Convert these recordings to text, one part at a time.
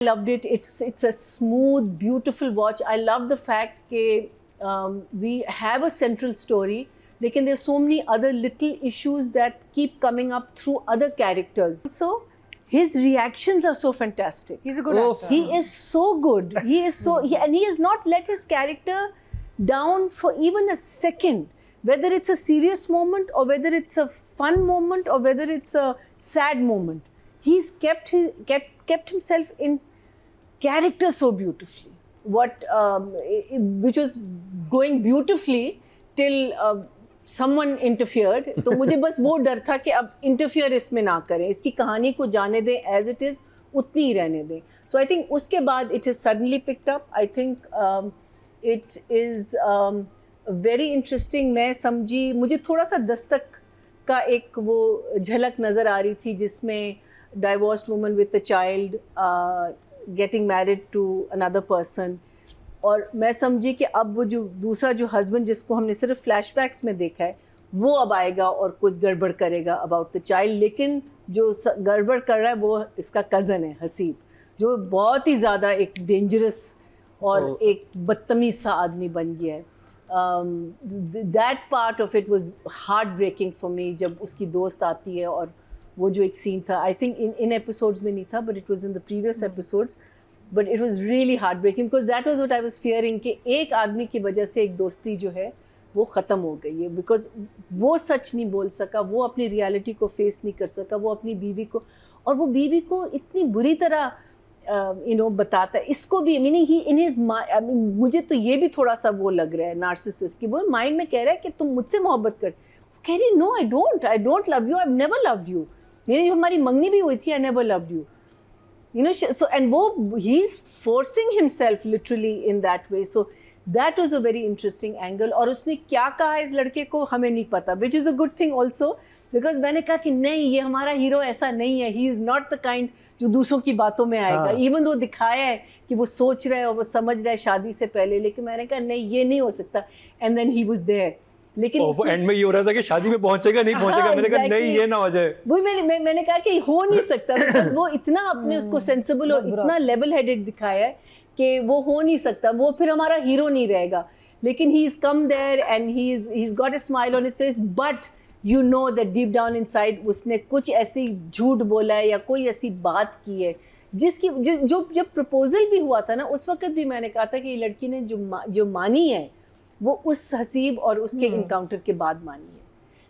Loved it. It's a smooth, beautiful watch. I love the fact that we have a central story, लेकिन there are so many other little issues that keep coming up through other characters. So his reactions are so fantastic. He's a good actor. He is so good. He is so and he has not let his character down for even a second. Whether it's a serious moment or whether it's a fun moment or whether it's a sad moment, he's kept himself in character so beautifully. Which was going beautifully till someone interfered. तो मुझे बस वो डर था कि अब interfere इसमें ना करें, इसकी कहानी को जाने दें as it is, उतनी ही रहने दें. So I think उसके बाद it is suddenly picked up. I think it is very interesting. मैं समझी, मुझे थोड़ा सा दस्तक का एक वो झलक नज़र आ रही थी जिसमें divorced woman with a child getting married to another person, और मैं समझी कि अब वो जो दूसरा जो हस्बैंड जिसको हमने सिर्फ फ्लैशबैक्स में देखा है वो अब आएगा और कुछ गड़बड़ करेगा अबाउट द चाइल्ड. लेकिन जो गड़बड़ कर रहा है वो इसका कज़न है हसीब, जो बहुत ही ज़्यादा एक डेंजरस और एक बदतमीज़ सा आदमी बन गया है. That part of it was heart breaking for me. जब उसकी दोस्त आती है और वो जो एक सीन था, आई थिंक इन एपिसोड्स में नहीं था but it was in the previous episodes, but it was really heart breaking because that was what I was fearing कि एक आदमी की वजह से एक दोस्ती जो है वो ख़त्म हो गई है. बिकॉज वो सच नहीं बोल सका, वो अपनी रियलिटी को फेस नहीं कर सका, वो अपनी बीवी को, और वो बीवी को इतनी बुरी तरह बताता है. इसको भी मीनिंग ही इन हिज मुझे तो ये भी थोड़ा सा वो लग रहा है नार्सिसिस्ट कि वो माइंड में कह रहा है कि तुम मुझसे मोहब्बत कर, कह रही no I don't love you, I have never loved you. मेरी जो हमारी मंगनी भी हुई थी, I never loved you, so and वो he is forcing himself literally in that way. So that was a very interesting angle. और उसने क्या कहा इस लड़के को हमें नहीं पता, which is a good thing also because मैंने कहा कि नहीं, ये हमारा हीरो ऐसा नहीं है, he is not the kind जो दूसरों की बातों में आएगा. even though दिखाया है कि वो सोच रहा है और वो समझ रहा है शादी से पहले, लेकिन मैंने कहा नहीं, ये नहीं हो सकता. and then he was there. लेकिन वो एंड में ये हो रहा था कि शादी में पहुंचेगा नहीं पहुंचेगा. मैंने कहा नहीं, ये ना हो जाए. वही मैंने कहा कि हो नहीं सकता बिकॉज वो इतना अपने उसको सेंसिबल और इतना लेवल हेडेड दिखाया है कि वो हो नहीं सकता, वो फिर हमारा हीरो नहीं रहेगा. लेकिन he is come there and he is got a smile on his face, but you know that deep down inside उसने कुछ ऐसी झूठ बोला है या कोई ऐसी बात की है जिसकी जो जब प्रपोजल भी हुआ था ना, उस वक्त भी मैंने कहा था कि ये लड़की ने जो मानी है वो उस हसीब और उसके इनकाउंटर के बाद मानी है.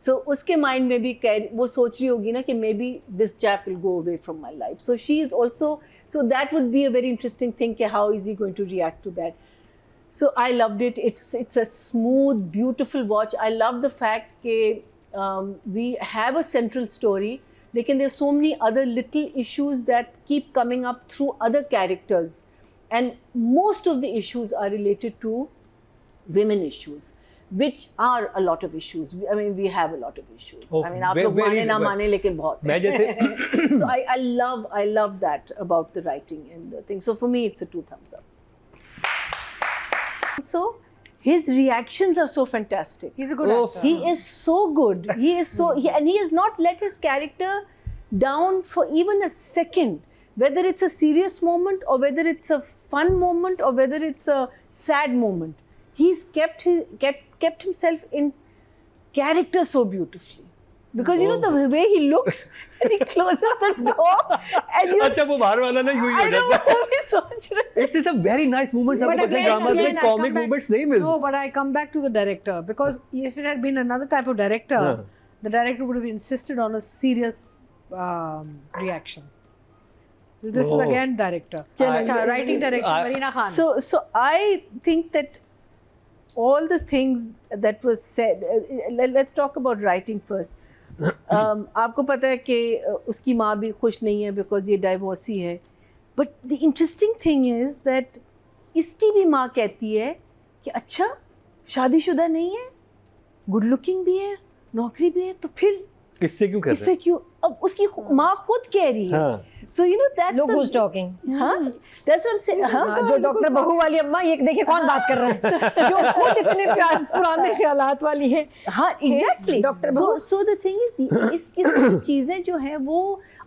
सो उसके माइंड में भी वो सोच रही होगी ना कि maybe this chap will go away from my life. So she is also, so that would be a very interesting thing कि how is he going to react to that. So I loved it. It's a smooth beautiful watch. I love the fact कि we have a central story, लेकिन there are so many other little issues that keep coming up through other characters, and most of the issues are related to women issues, which are a lot of issues. I mean, we have a lot of issues. I mean, आप लोग माने ना माने लेकिन बहुत मैं जैसे so I love that about the writing and the thing. So for me, it's a 2 thumbs up. So his reactions are so fantastic. He's a good actor. He is so good. He is so and he has not let his character down for even a second. Whether it's a serious moment or whether it's a fun moment or whether it's a sad moment, he's kept himself in character so beautifully. Because you know the way he looks and he closes the door and you अच्छा वो बाहर वाला ना यूं ही हो जाता है. मैं सोच रहा हूँ. It's just a very nice movement. But आपको again, ड्रामास में I comic come back- movements नहीं मिलते. No, but I come back to the director because if it had been another type of director, the director would have insisted on a serious reaction. This is again director. Writing direction, Marina Khan. So I think that all the things that was said, let's talk about writing first. आपको पता है कि उसकी माँ भी खुश नहीं है बिकॉज ये डाइवोर्सी है, but the interesting thing is that इसकी भी माँ कहती है कि अच्छा शादीशुदा नहीं है, गुड लुकिंग भी है, नौकरी भी है, तो फिर इससे क्यों कर रहे इससे क्यों. अब उसकी माँ खुद कह रही है. So you know that's Look who's talking. हाँ, that's what I'm saying. हाँ, जो डॉक्टर बहू वाली अम्मा, ये देखिए कौन बात कर रहा है, जो खुद इतने प्यार पुराने ख्यालात वाली है. हाँ, exactly. Doctor So the thing is, इस चीज़ें जो है वो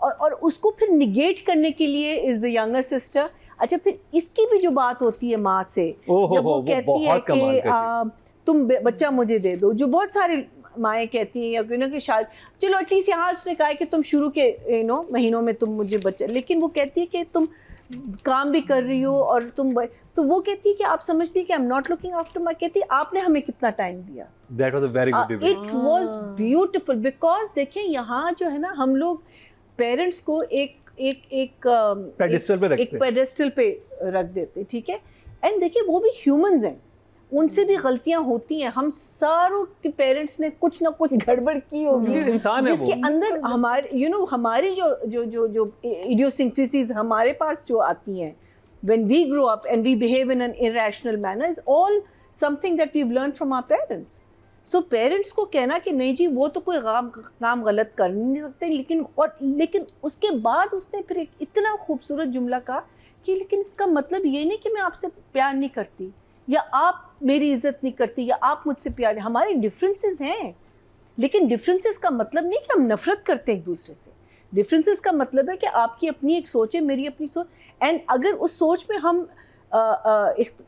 और उसको फिर निगेट करने के लिए इज द यंगर सिस्टर। अच्छा, फिर इसकी भी जो बात होती है माँ से, जब वो कहती है कि तुम बच्चा मुझे दे दो, जो बहुत सारे माएँ कहती हैं, या कि कि शायद चलो एटलीस्ट यहाँ उसने कहा कि तुम शुरू के महीनों में तुम मुझे बच्चा, लेकिन वो कहती है कि तुम काम भी कर रही हो और तो वो कहती है कि आप समझती है कि I am not looking after my, कहती है आपने हमें कितना टाइम दिया। That was a very good debate. It was beautiful because देखिए यहाँ जो है ना, हम लोग पेरेंट्स को एक पेडेस्टल पे रख देते, ठीक है। एंड देखिए वो भी ह्यूमंस हैं, उनसे भी गलतियां होती हैं। हम सारों के पेरेंट्स ने कुछ ना कुछ गड़बड़ की होगी, इंसान है जिसके अंदर हमारे हमारी जो इडियोसिंक्रेसीज हमारे पास जो आती हैं when we grow up and we behave in an irrational manner is all something that we've learned from our parents. So parents को कहना कि नहीं जी वो तो कोई काम गलत कर नहीं सकते, लेकिन उसके बाद उसने फिर एक इतना खूबसूरत जुमला कहा कि लेकिन इसका मतलब ये नहीं कि मैं आपसे प्यार नहीं करती, या आप मेरी इज्जत नहीं करती, या आप मुझसे प्यार नहीं। हमारे डिफरेंसेस हैं, लेकिन डिफरेंसेस का मतलब नहीं कि हम नफरत करते हैं एक दूसरे से। डिफरेंसेस का मतलब है कि आपकी अपनी एक सोच है, मेरी अपनी सोच, एंड अगर उस सोच में हम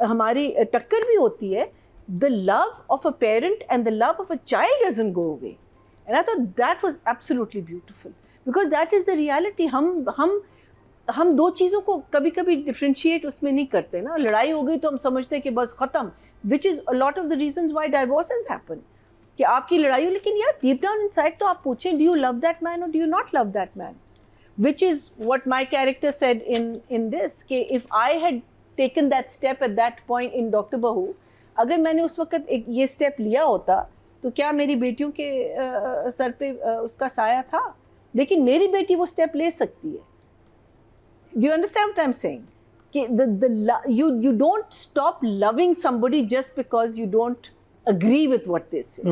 हमारी टक्कर भी होती है, the love of a parent and the love of a child doesn't go away. And I thought that was absolutely beautiful because that is the reality. हम दो चीज़ों को कभी कभी डिफ्रेंशिएट उसमें नहीं करते ना। लड़ाई हो गई तो हम समझते हैं कि बस ख़त्म, which is a lot of the reasons why divorces happen, कि आपकी लड़ाई हो, लेकिन यार डीप डाउन इनसाइड तो आप पूछें, do you love that man और do you not love that man, which is what my character said in this, कि if I had taken that step at that point in Dr. Bahu, अगर मैंने उस वक्त एक ये step लिया होता तो क्या मेरी बेटियों के सर पे उसका साया था? लेकिन मेरी बेटी वो स्टेप ले सकती है। Do you understand what I'm saying? कि you don't stop loving somebody just because you don't agree with what they say.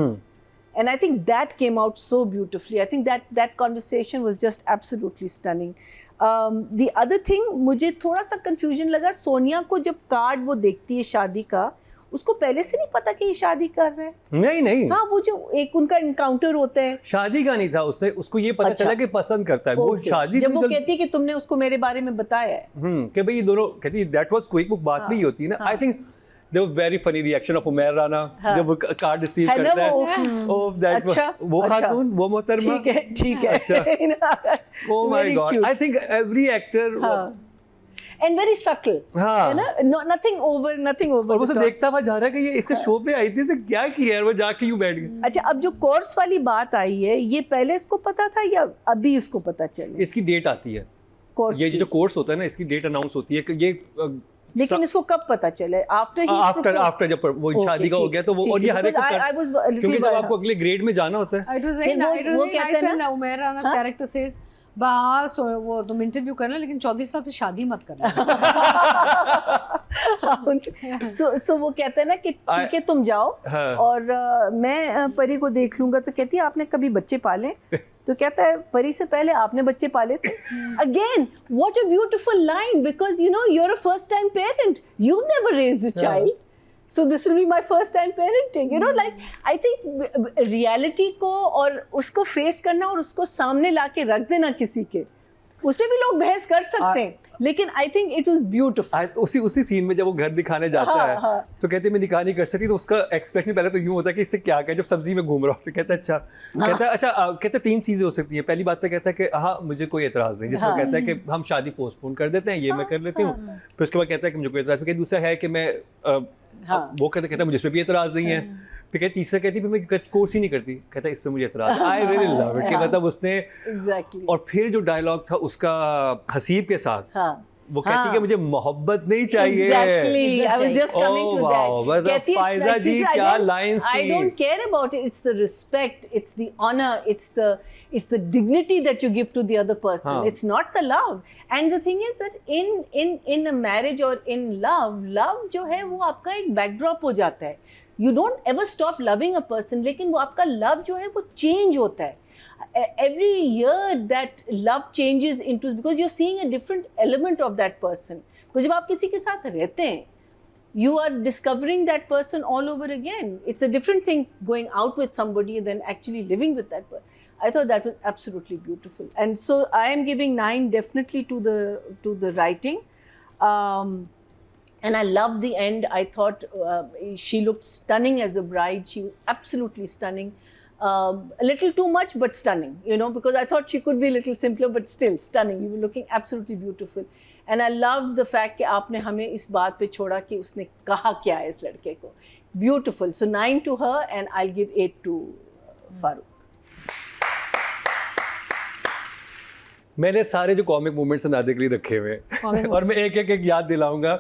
And I think that came out so beautifully. I think that conversation was just absolutely stunning. The other thing, मुझे थोड़ा सा confusion लगा, सोनिया को जब card वो देखती है शादी का, उसको पहले से नहीं पता कि ये शादी कर रहे हैं? नहीं। हाँ, वो जो एक उनका इनकाउंटर होता है, शादी का नहीं था, उसको ये पता चला कि पसंद करता है वो। शादी जब वो कहती है कि तुमने उसको मेरे बारे में बताया है, कि भाई ये दोनों कहती है, that was क्विक, वो बात भी होती है ना। I think there was very funny reaction of Umair Rana जब वो कार्ड रिसीव करता है। Oh, that अच्छा, वो खातून, वो मोहतरमा, ठीक है। अच्छा। Oh my God, I think every actor and very subtle, है ना, nothing over. और वो देखता हुआ जा रहा है कि ये इसके शो पे आई थी तो क्या किया यार, वो जाके यूं बैठ गई। अच्छा, अब जो कोर्स वाली बात आई है, ये पहले इसको पता था या अभी इसको पता चला? इसकी डेट आती है, कोर्स ये जो कोर्स होता है ना, इसकी डेट अनाउंस होती है कि ये लेकिन इसको कब पता चले? आफ्टर जब वो शादी का हो गया तो वो, और ये हर एक क्योंकि जब आपको अगले ग्रेड में जाना होता है। It was very nice when Umair Rana's character says, बस वो तुम इंटरव्यू करना लेकिन चौधरी साहब से शादी मत करना। सो वो कहता है ना कि ठीक है तुम जाओ, और मैं परी को देख लूंगा। तो कहती है आपने कभी बच्चे पाले? तो कहता है परी से पहले आपने बच्चे पाले थे। Again what a beautiful line, because you know you are a first time parent, you never raised a child, so this will be my first time parenting, you know, like I think reality को और उसको face करना और उसको सामने लाके रख देना किसी के, उस पे भी लोग बहस कर सकते हैं, लेकिन I think it was beautiful. उसी सीन में जब वो घर दिखाने जाता है तो कहते हैं मैं निकाह नहीं कर सकती, तो उसका एक्सप्रेशन पहले तो यूं होता है कि इससे क्या कहे, जब सब्जी में घूम रहा हो तो कहता है अच्छा, कहता है 3 चीजें हो सकती हैं। पहली बात पे कहता है कि हाँ मुझे कोई एतराज नहीं, जिसमें कहता है कि हम शादी पोस्टपोन कर देते हैं, ये मैं कर लेती हूँ। फिर उसके बाद कहता है कि मुझे कोई एतराज नहीं। दूसरा है कि मैं वो कहता है मुझे इस पे भी एतराज नहीं है। फिर कहती तीसरा कहती मैं कोर्स ही नहीं करती, कहता इस पे मुझे एतराज। आई रियली लव इट कि मतलब उसने और फिर जो डायलॉग था उसका हसीब के साथ, वो कहती कि मुझे मोहब्बत नहीं चाहिए। Exactly. I was just coming to that. कहती है फायजा जी क्या लाइंस थी। I don't care about it. It's the respect, it's the honor, it's the dignity that you give to the other person. It's not the love. And the thing is that in a marriage or in love जो है वो आपका एक backdrop हो जाता है. You don't ever stop loving a person, लेकिन वो आपका love जो है वो change होता है. Every year that love changes into, because you're seeing a different element of that person. because जब आप किसी के साथ रहते हैं, you are discovering that person all over again. It's a different thing going out with somebody than actually living with that person. I thought that was absolutely beautiful. And so I am giving 9 definitely to the writing. And I loved the end. I thought she looked stunning as a bride. She was absolutely stunning. A little too much, but stunning, you know, because I thought she could be a little simpler, but still stunning. You were looking absolutely beautiful. And I loved the fact कि आपने हमें इस बात पे छोड़ा कि उसने कहा क्या है इस लड़के को. Beautiful. So 9 to her, and I'll give 8 to Farooq. मैंने सारे जो कॉमिक मूवमेंट्स नादिया के लिए रखे हुए हैं और मैं एक याद दिलाऊंगा.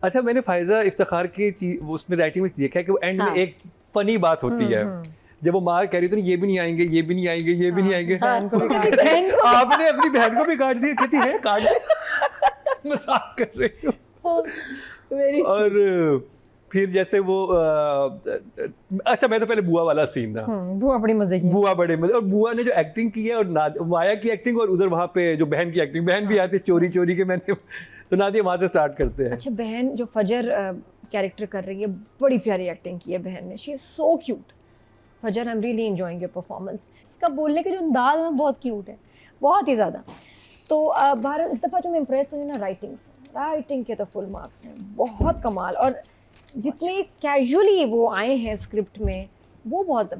अच्छा, मैंने फायजा इफ्तिखार की चीज उसमें राइटिंग में देखा है कि वो एंड में एक फनी बात होती है जब वो माँ कह रही थी ये भी नहीं आएंगे, ये भी नहीं आएंगे, ये भी नहीं आएंगे. आपने अपनी बहन को भी काट दिया. कहती है काट दिया, मजाक कर रही हूँ. और फिर जैसे वो अच्छा, मैं तो पहले बुआ वाला सीन ना, बुआ बड़ी मजे की, बुआ बड़े मजे, और बुआ ने जो एक्टिंग की है और माया की एक्टिंग और उधर वहाँ पे जो बहन की एक्टिंग, बहन भी आती चोरी चोरी के. मैंने तो नादिया वहाँ से स्टार्ट करते हैं. अच्छा, बहन जो फजर कैरेक्टर कर रही है, बड़ी प्यारी एक्टिंग की है बहन ने. She is so cute. फजर, I am really enjoying your performance. इसका बोलने के जो अंदाज है बहुत क्यूट है, बहुत ही ज़्यादा. तो भारत इस दफ़ा जो मैं इम्प्रेस हुई ना राइटिंग से, राइटिंग के तो फुल मार्क्स हैं, बहुत कमाल. और जितने कैजुअली वो आए हैं स्क्रिप्ट में, वो बहुत